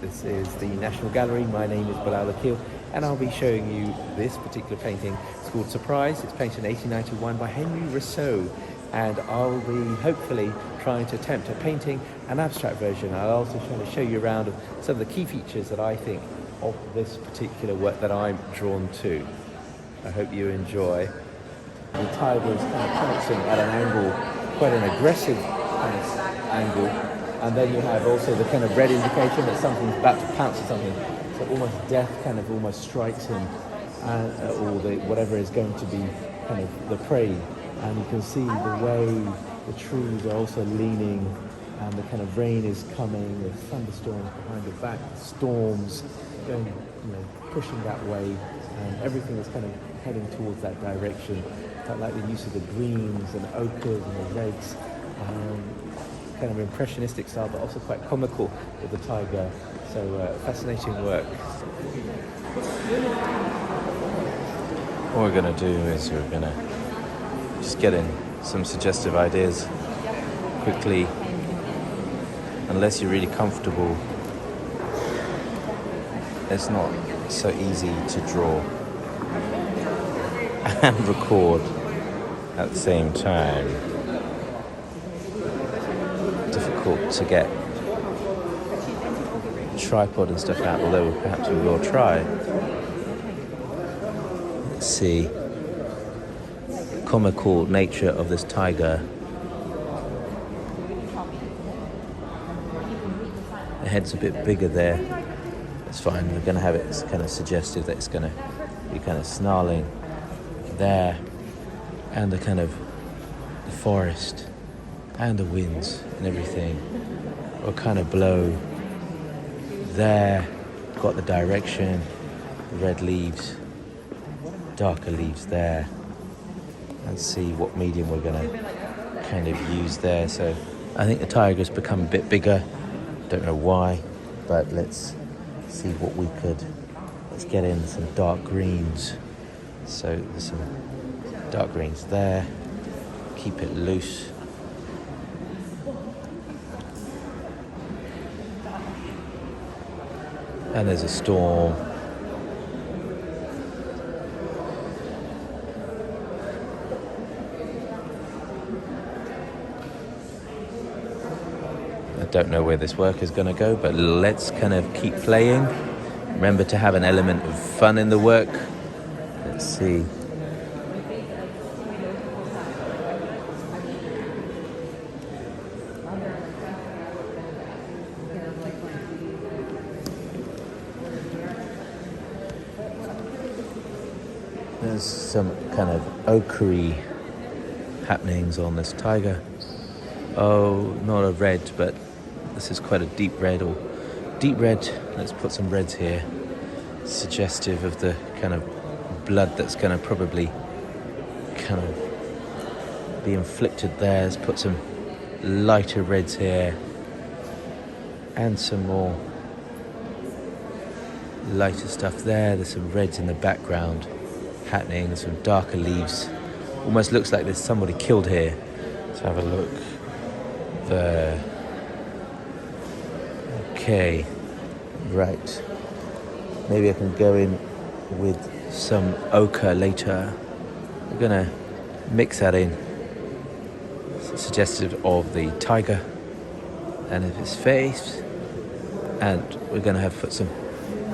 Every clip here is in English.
This is the National Gallery. My name is Balal Aquil, and I'll be showing you this particular painting. It's called Surprise. It's painted in 1891 by Henri Rousseau, and I'll be hopefully trying to attempt at painting an abstract version. I'll also try to show you around some of the key features that I think of this particular work that I'm drawn to. I hope you enjoy. The tiger is kind of pouncing at an angle, quite an aggressive kind of angle, and then you have also the kind of red indication that something's about to pounce or something. So almost death kind of almost strikes him, or whatever is going to be kind of the prey. And you can see the way the trees are also leaning, and the kind of rain is coming, there's thunderstorms behind the back, storms going, pushing that way, and everything is kind of heading towards that direction. I like the use of the greens and ochres and the reds, kind of impressionistic style, but also quite comical with the tiger. So fascinating work. What we're going to do is we're going to just get in some suggestive ideas quickly. Unless you're really comfortable, it's not so easy to draw and record at the same time. Difficult to get a tripod and stuff out, although perhaps we will try. Let's see the comical nature of this tiger. The head's a bit bigger there. It's fine. We're going to have it kind of suggestive that it's going to be kind of snarling there, and the kind of the forest and the winds and everything will kind of blow there. Got the direction, the red leaves, darker leaves there. Let's see what medium we're going to kind of use there. So I think the tiger's become a bit bigger. Don't know why, but let's see what we could. Let's get in some dark greens. So there's some dark greens there. Keep it loose. And there's a storm. I don't know where this work is going to go, but let's kind of keep playing. Remember to have an element of fun in the work. Let's see. There's some kind of ochre happenings on this tiger. Oh, not a red, but this is quite a deep red, or deep red. Let's put some reds here, suggestive of the kind of blood that's going to probably kind of be inflicted there. Let's put some lighter reds here, and some more lighter stuff there. There's some reds in the background happening, some darker leaves. Almost looks like there's somebody killed here. Let's have a look there. Okay, right. Maybe I can go in with some ochre later. We're gonna mix that in, suggestive of the tiger and of his face, and we're gonna have put some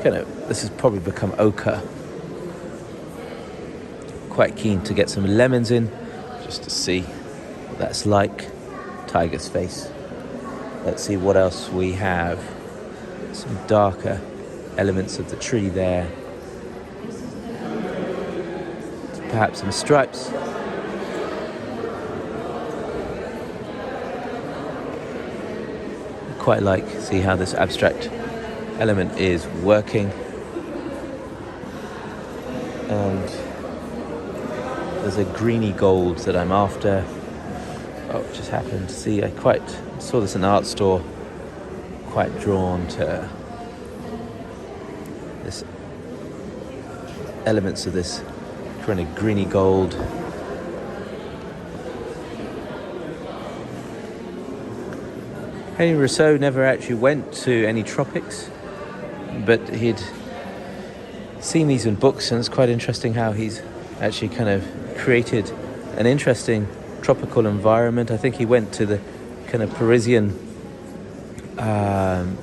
kind of, this has probably become ochre. Quite keen to get some lemons in, just to see what that's like. Tiger's face. Let's see what else we have. Some darker elements of the tree there. Perhaps some stripes. Quite like, see how this abstract element is working. And there's a greeny gold that I'm after. Oh, just happened to see, I quite saw this in an art store. Quite drawn to this elements of this kind of greeny gold. Henri Rousseau never actually went to any tropics. but he'd seen these in books, and it's quite interesting how he's actually kind of created an interesting tropical environment. I think he went to the kind of Parisian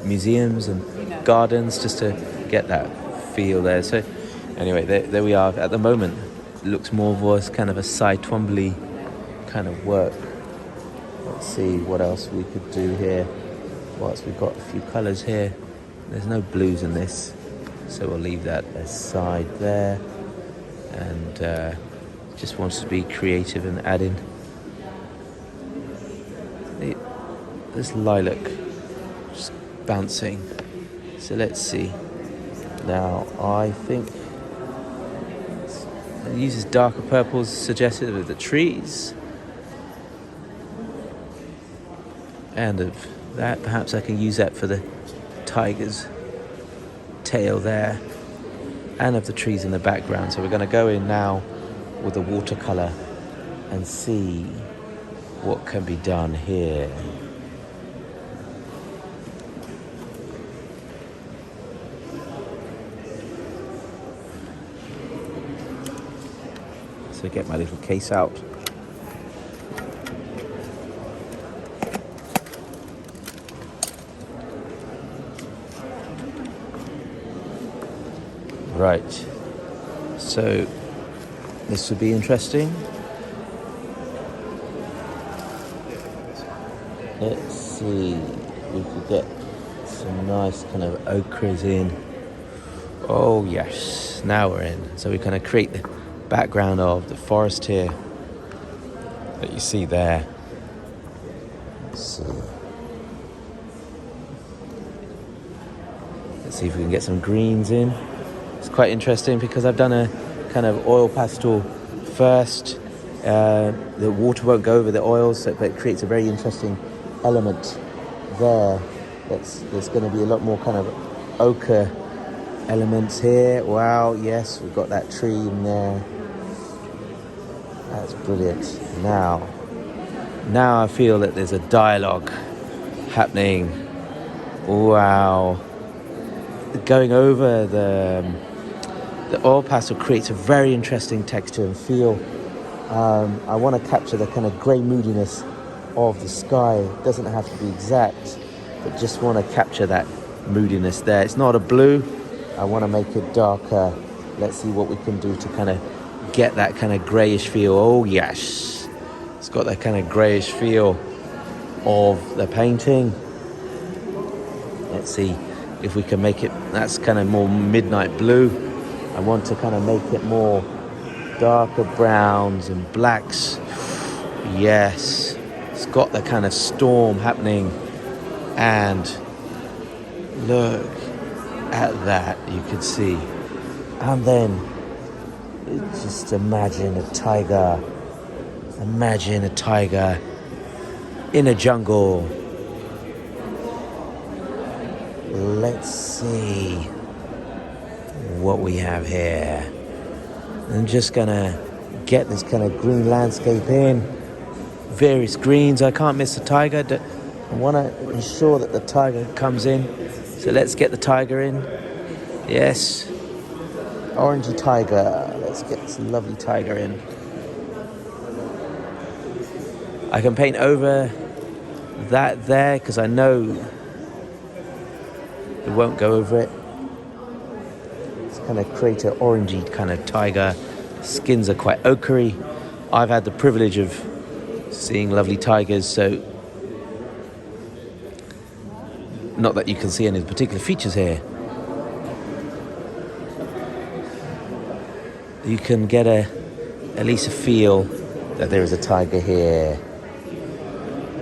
museums and gardens just to get that feel there. So anyway, there we are. At the moment, it looks more of a kind of a Cy Twombly kind of work. Let's see what else we could do here. Whilst we've got a few colours here, there's no blues in this, so we'll leave that aside there. And just wants to be creative and add in this lilac just bouncing. So let's see. Now I think it uses darker purples suggested of the trees, and of that perhaps I can use that for the tiger's tail there, and of the trees in the background. So we're going to go in now with the watercolor and see what can be done here. So get my little case out. Right, so this would be interesting. Let's see, we could get some nice kind of ochres in. Oh yes, now we're in. So we kind of create the background of the forest here that you see there. Let's see if we can get some greens in. It's quite interesting because I've done a kind of oil pastel first. The water won't go over the oils, but it creates a very interesting element there. There's going to be a lot more kind of ochre elements here. Wow, yes, we've got that tree in there. That's brilliant. Now I feel that there's a dialogue happening. Wow. Going over the oil pastel creates a very interesting texture and feel. I want to capture the kind of grey moodiness of the sky. It doesn't have to be exact, but just want to capture that moodiness there. It's not a blue. I want to make it darker. Let's see what we can do to kind of get that kind of greyish feel. Oh yes, it's got that kind of greyish feel of the painting. Let's see if we can make it, that's kind of more midnight blue. I want to kind of make it more darker browns and blacks. Yes, it's got that kind of storm happening. And look at that, you can see. And then just imagine a tiger. Imagine a tiger in a jungle. Let's see what we have here. I'm just gonna get this kind of green landscape in. Various greens. I can't miss the tiger. I want to ensure that the tiger comes in. So let's get the tiger in. Yes. Orangey tiger. Let's get this lovely tiger in. I can paint over that there because I know it won't go over it. It's kind of create an orangey kind of tiger. Skins are quite ochre-y. I've had the privilege of seeing lovely tigers, so not that you can see any particular features here. You can get at least a feel that there is a tiger here.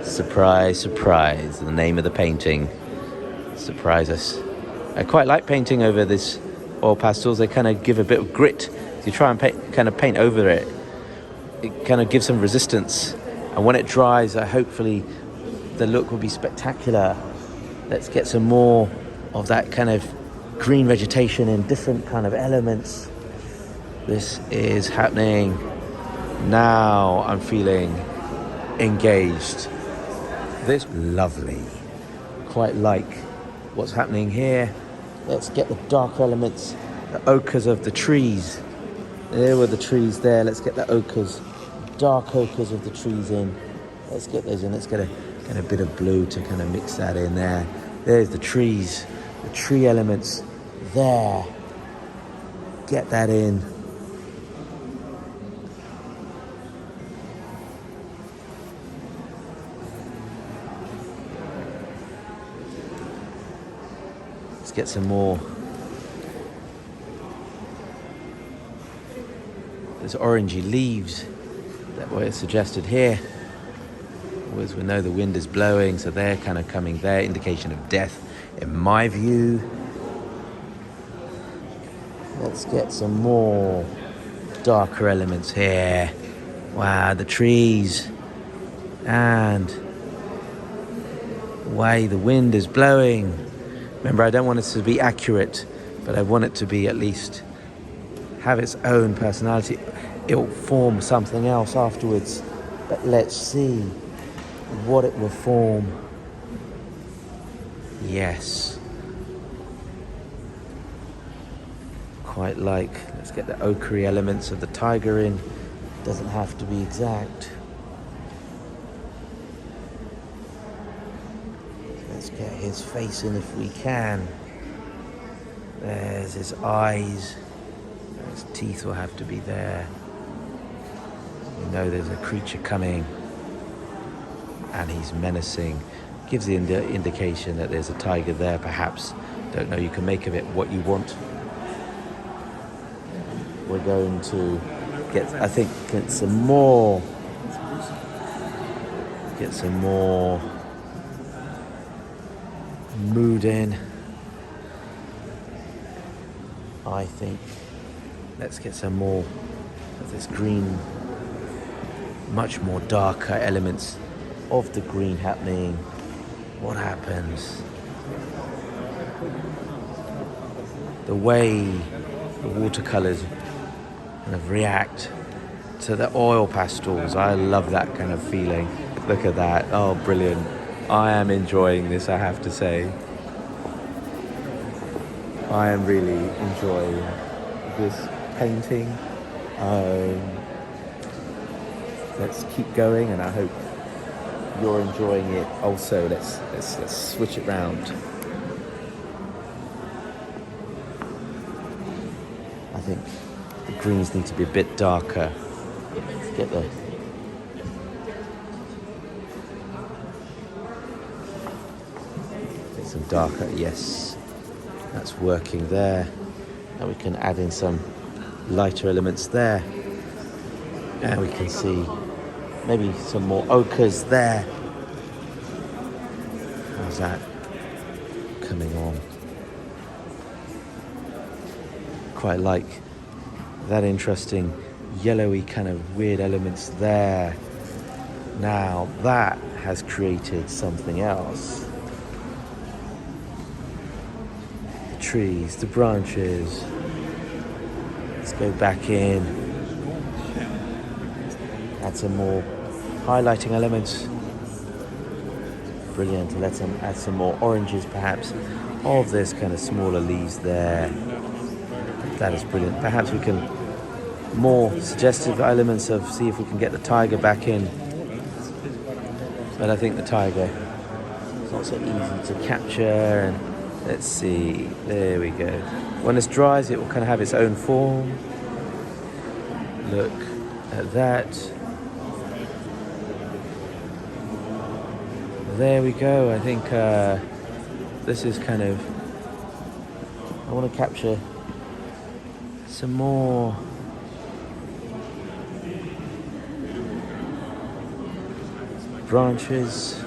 Surprise, surprise, the name of the painting. Surprise us. I quite like painting over this oil pastels. They kind of give a bit of grit. If you try and paint over it, it kind of gives some resistance. And when it dries, hopefully the look will be spectacular. Let's get some more of that kind of green vegetation in different kind of elements. This is happening. Now I'm feeling engaged. This lovely. Quite like what's happening here. Let's get the darker elements, the ochres of the trees. There were the trees there. Let's get the ochres, dark ochres of the trees in. Let's get those in. Let's get a bit of blue to kind of mix that in there. There's the trees, the tree elements there. Get that in. Let's get some more. There's orangey leaves that were suggested here. As we know, the wind is blowing, so they're kind of coming there, indication of death in my view. Let's get some more darker elements here. Wow, the trees and the way the wind is blowing. Remember, I don't want it to be accurate, but I want it to be at least have its own personality. It'll form something else afterwards, but let's see what it will form. Yes. Quite like, let's get the ochre elements of the tiger in. Doesn't have to be exact. Let's get his face in if we can. There's his eyes. His teeth will have to be there. You know there's a creature coming. And he's menacing. Gives the indication that there's a tiger there, perhaps. Don't know, you can make of it what you want. We're going to get some more mood in. I think let's get some more of this green, much more darker elements of the green happening. What happens? The way the watercolors kind of react to the oil pastels. I love that kind of feeling. Look at that. Oh, brilliant. I am enjoying this, I have to say. I am really enjoying this painting. Let's keep going, and I hope you're enjoying it also. Let's switch it round. I think the greens need to be a bit darker. Let's get some darker. Yes, that's working there. Now we can add in some lighter elements there, and we can see maybe some more ochres there. How's that coming on? Quite like that interesting yellowy kind of weird elements there. Now that has created something else. The trees, the branches. Let's go back in. Add some more highlighting elements. Brilliant. Let's add some more oranges perhaps of this kind of smaller leaves there. That is brilliant. Perhaps we can more suggestive elements of, see if we can get the tiger back in. But I think the tiger is not so easy to capture. And let's see, there we go. When this dries, it will kind of have its own form. Look at that. There we go. I think this is kind of, I want to capture some more branches.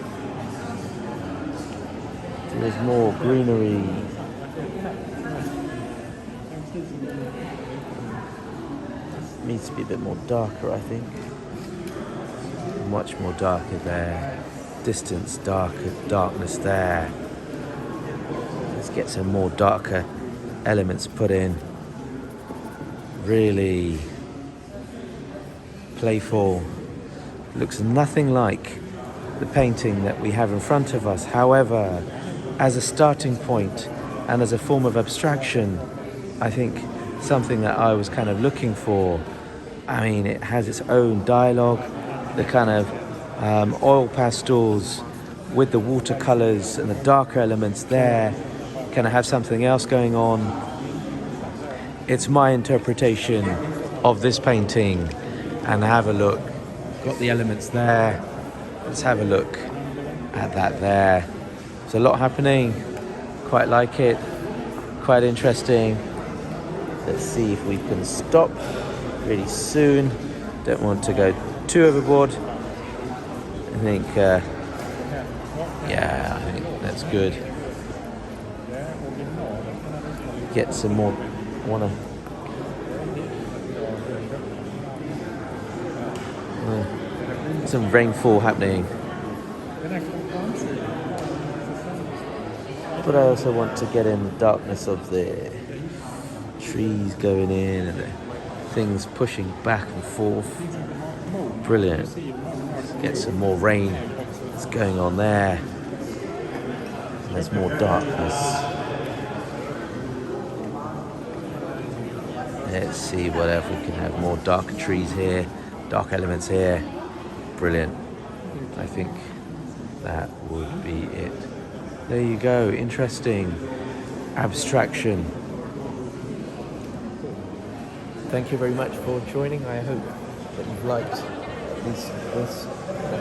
There's more greenery. Needs to be a bit more darker, I think. Much more darker there. Distance, darkness there. Let's get some more darker elements put in. Really playful. Looks nothing like the painting that we have in front of us. However, as a starting point, and as a form of abstraction, I think something that I was kind of looking for. I mean, it has its own dialogue, the kind of oil pastels with the watercolors and the darker elements there kind of have something else going on. It's my interpretation of this painting, and have a look. Got the elements there. Let's have a look at that there. There's a lot happening. Quite like it. Quite interesting. Let's see if we can stop really soon. Don't want to go too overboard. I think, yeah, I think that's good. Get some more. Some rainfall happening. But I also want to get in the darkness of the trees going in and the things pushing back and forth. Brilliant. Get some more rain that's going on there. And there's more darkness. Let's see what else we can have. More dark trees here, dark elements here. Brilliant. I think that would be it. There you go. Interesting abstraction. Thank you very much for joining. I hope that you've liked this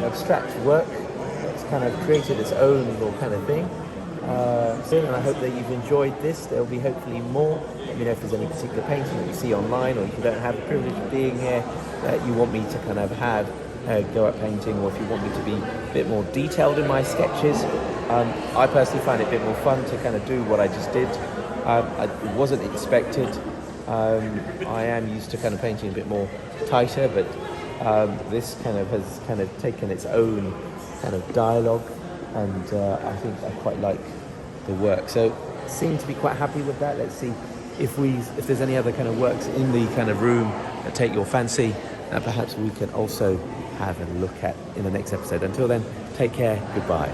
abstract work. It's kind of created its own little kind of thing. And I hope that you've enjoyed this. There'll be hopefully more. Let me know if there's any particular painting that you see online, or if you don't have the privilege of being here, that you want me to kind of have go at painting, or if you want me to be a bit more detailed in my sketches. I personally find it a bit more fun to kind of do what I just did. It wasn't expected. I am used to kind of painting a bit more tighter, but this kind of has kind of taken its own kind of dialogue, and I think I quite like the work. So seem to be quite happy with that. Let's see if there's any other kind of works in the kind of room that take your fancy, that perhaps we can also have a look at in the next episode. Until then, take care, goodbye.